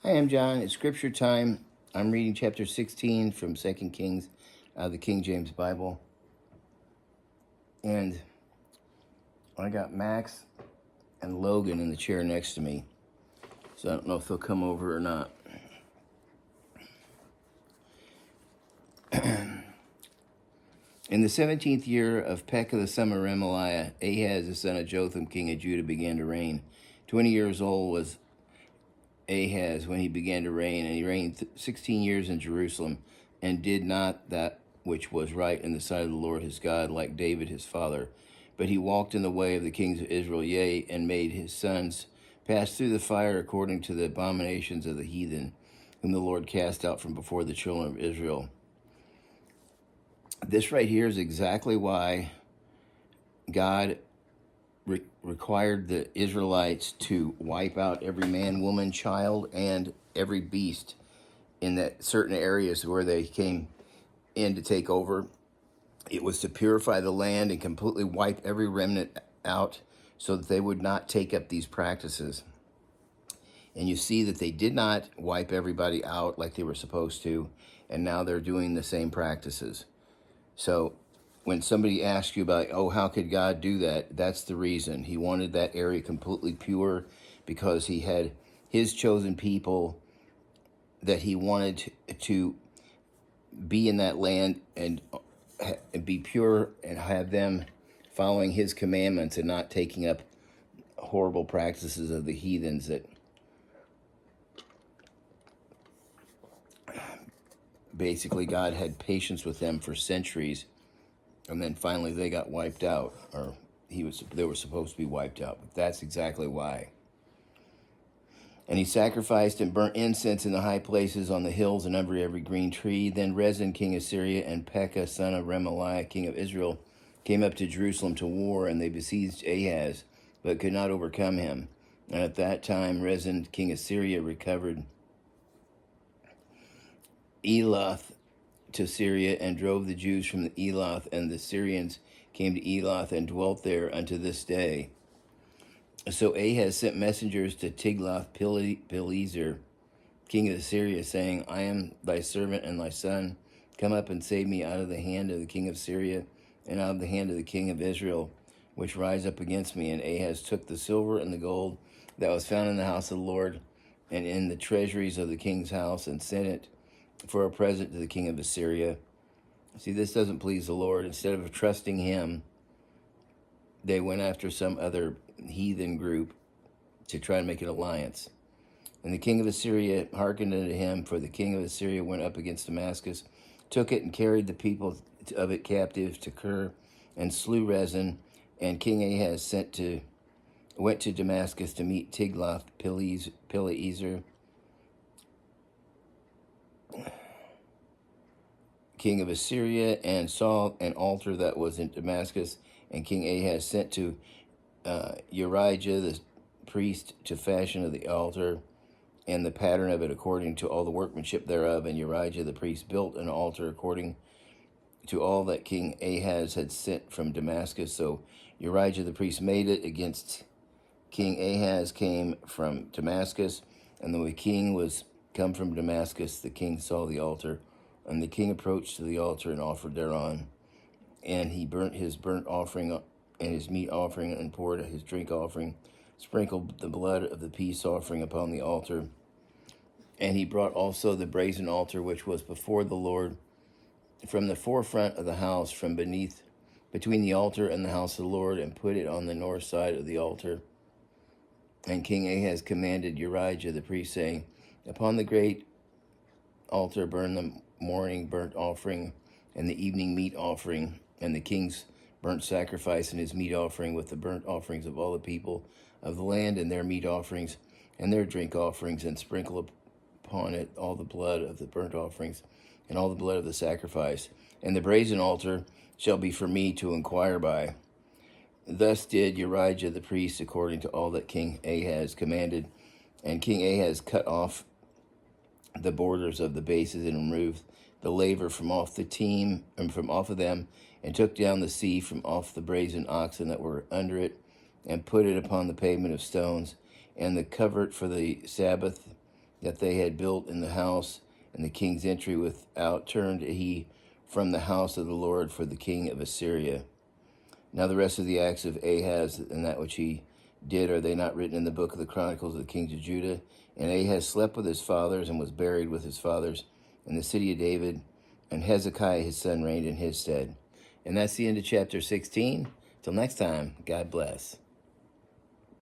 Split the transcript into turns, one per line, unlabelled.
Hi, I'm John. It's scripture time. I'm reading chapter 16 from 2 Kings out of the King James Bible. And I got Max and Logan in the chair next to me. So I don't know if they'll come over or not. In the 17th year of Pekah the son of Remaliah, Ahaz the son of Jotham, king of Judah, began to reign. 20 years old was Ahaz when he began to reign, and he reigned 16 years in Jerusalem, and did not that which was right in the sight of the Lord his God, like David his father. But he walked in the way of the kings of Israel, yea, and made his sons pass through the fire according to the abominations of the heathen, whom the Lord cast out from before the children of Israel. This right here is exactly why God required the Israelites to wipe out every man, woman, child, and every beast in that certain areas where they came in to take over. It was to purify the land and completely wipe every remnant out so that they would not take up these practices. And you see that they did not wipe everybody out like they were supposed to, and now they're doing the same practices. So when somebody asks you about, oh, how could God do that? That's the reason. He wanted that area completely pure because he had his chosen people that he wanted to be in that land and be pure and have them following his commandments and not taking up horrible practices of the heathens that basically God had patience with them for centuries. And then finally they got wiped out, or they were supposed to be wiped out, but that's exactly why. And he sacrificed and burnt incense in the high places on the hills and under every green tree. Then Rezin, king of Syria, and Pekah, son of Remaliah, king of Israel, came up to Jerusalem to war, and they besieged Ahaz, but could not overcome him. And at that time Rezin, king of Syria, recovered Elath to Syria, and drove the Jews from the Elath, and the Syrians came to Elath and dwelt there unto this day. So Ahaz sent messengers to Tiglath-Pileser, king of Assyria, saying, I am thy servant and thy son. Come up and save me out of the hand of the king of Syria and out of the hand of the king of Israel, which rise up against me. And Ahaz took the silver and the gold that was found in the house of the Lord and in the treasuries of the king's house, and sent it for a present to the king of Assyria. See, this doesn't please the Lord. Instead of trusting him, they went after some other heathen group to try and make an alliance. And the king of Assyria hearkened unto him, for the king of Assyria went up against Damascus, took it, and carried the people of it captive to Kir, and slew Rezin. And King Ahaz went to Damascus to meet Tiglath-Pileser, king of Assyria, and saw an altar that was in Damascus. And King Ahaz sent to Urijah the priest to fashion of the altar and the pattern of it according to all the workmanship thereof. And Urijah the priest built an altar according to all that King Ahaz had sent from Damascus. So Urijah the priest made it against King Ahaz came from Damascus. And when the king was come from Damascus, the king saw the altar. And the king approached to the altar and offered thereon. And he burnt his burnt offering and his meat offering, and poured his drink offering, sprinkled the blood of the peace offering upon the altar. And he brought also the brazen altar which was before the Lord from the forefront of the house, from between the altar and the house of the Lord, and put it on the north side of the altar. And King Ahaz commanded Urijah the priest, saying, upon the great altar burn the morning burnt offering and the evening meat offering, and the king's burnt sacrifice and his meat offering, with the burnt offerings of all the people of the land, and their meat offerings and their drink offerings, and sprinkle upon it all the blood of the burnt offerings and all the blood of the sacrifice. And the brazen altar shall be for me to inquire by. Thus did Urijah the priest according to all that King Ahaz commanded. And King Ahaz cut off the borders of the bases and removed the laver from off the team and from off of them, and took down the sea from off the brazen oxen that were under it, and put it upon the pavement of stones, and the covert for the Sabbath that they had built in the house, and the king's entry without turned he from the house of the Lord for the king of Assyria. Now the rest of the acts of Ahaz and that which he did, are they not written in the book of the Chronicles of the kings of Judah? And Ahaz slept with his fathers and was buried with his fathers in the city of David, and Hezekiah his son reigned in his stead. And that's the end of chapter 16. Till next time, God bless.